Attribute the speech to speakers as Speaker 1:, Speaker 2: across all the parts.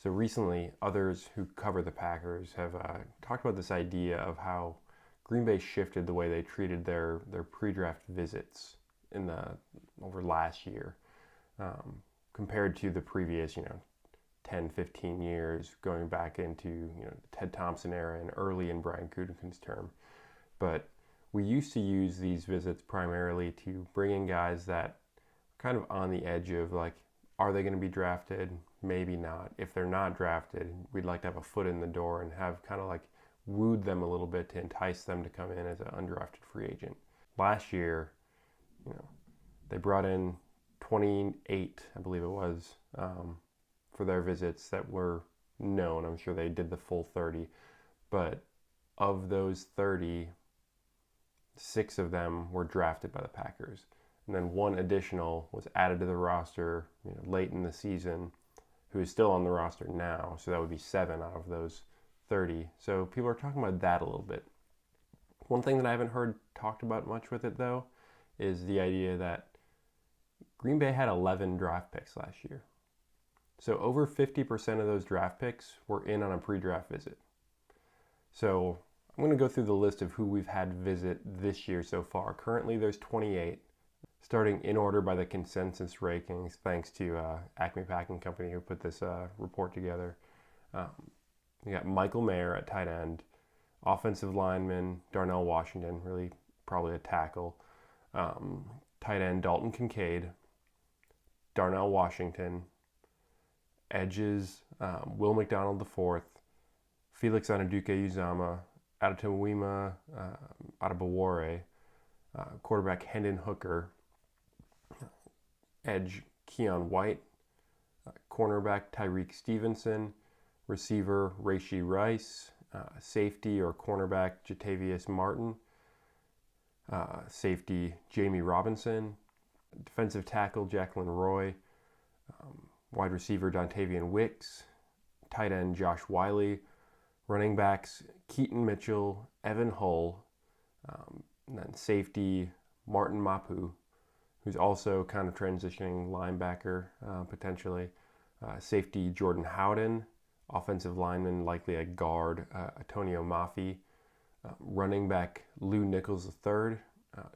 Speaker 1: So recently, others who cover the Packers have talked about this idea of how Green Bay shifted the way they treated their pre-draft visits over last year, compared to the previous 10, 15 years, going back into the Ted Thompson era and early in Brian Gutekunst's term. But we used to use these visits primarily to bring in guys that are kind of on the edge of like, are they going to be drafted? Maybe not. If they're not drafted, we'd like to have a foot in the door and have kind of like wooed them a little bit to entice them to come in as an undrafted free agent. Last year, they brought in 28, I believe it was, for their visits that were known. I'm sure they did the full 30, but of those 30, 6 of them were drafted by the Packers. And then one additional was added to the roster late in the season, who is still on the roster now. So that would be 7 out of those 30. So people are talking about that a little bit. One thing that I haven't heard talked about much with it, though, is the idea that Green Bay had 11 draft picks last year. So over 50% of those draft picks were in on a pre-draft visit. So I'm going to go through the list of who we've had visit this year so far. Currently, there's 28, starting in order by the consensus rankings, thanks to Acme Packing Company who put this report together. You got Michael Mayer at tight end, offensive lineman Darnell Washington, really probably a tackle, tight end Dalton Kincaid, Darnell Washington, edges Will McDonald IV, Felix Anaduke-Uzama, Adetomiwa Adebawore, quarterback Hendon Hooker, edge Keon White, cornerback Tyreek Stevenson, receiver Rashee Rice, safety or cornerback Jatavius Martin, safety Jamie Robinson, defensive tackle Jacqueline Roy, wide receiver Dontavian Wicks, tight end Josh Wiley, running backs Keaton Mitchell, Evan Hull, and then safety Martin Mapu, who's also kind of transitioning linebacker potentially, safety Jordan Howden, offensive lineman likely a guard Antonio Mafi, running back Lou Nichols III,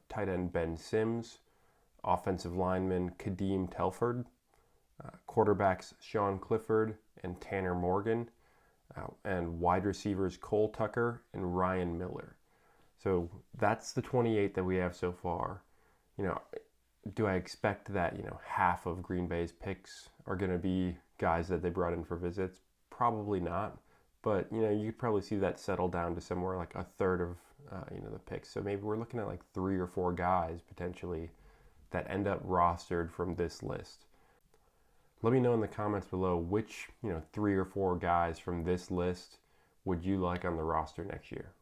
Speaker 1: tight end Ben Sims, offensive lineman Kadeem Telford, quarterbacks Sean Clifford and Tanner Morgan, and wide receivers Cole Tucker and Ryan Miller. So that's the 28 that we have so far. Do I expect that half of Green Bay's picks are going to be guys that they brought in for visits? Probably not, but you could probably see that settle down to somewhere like a third of the picks. So maybe we're looking at like 3 or 4 guys potentially that end up rostered from this list. Let me know in the comments below which 3 or 4 guys from this list would you like on the roster next year.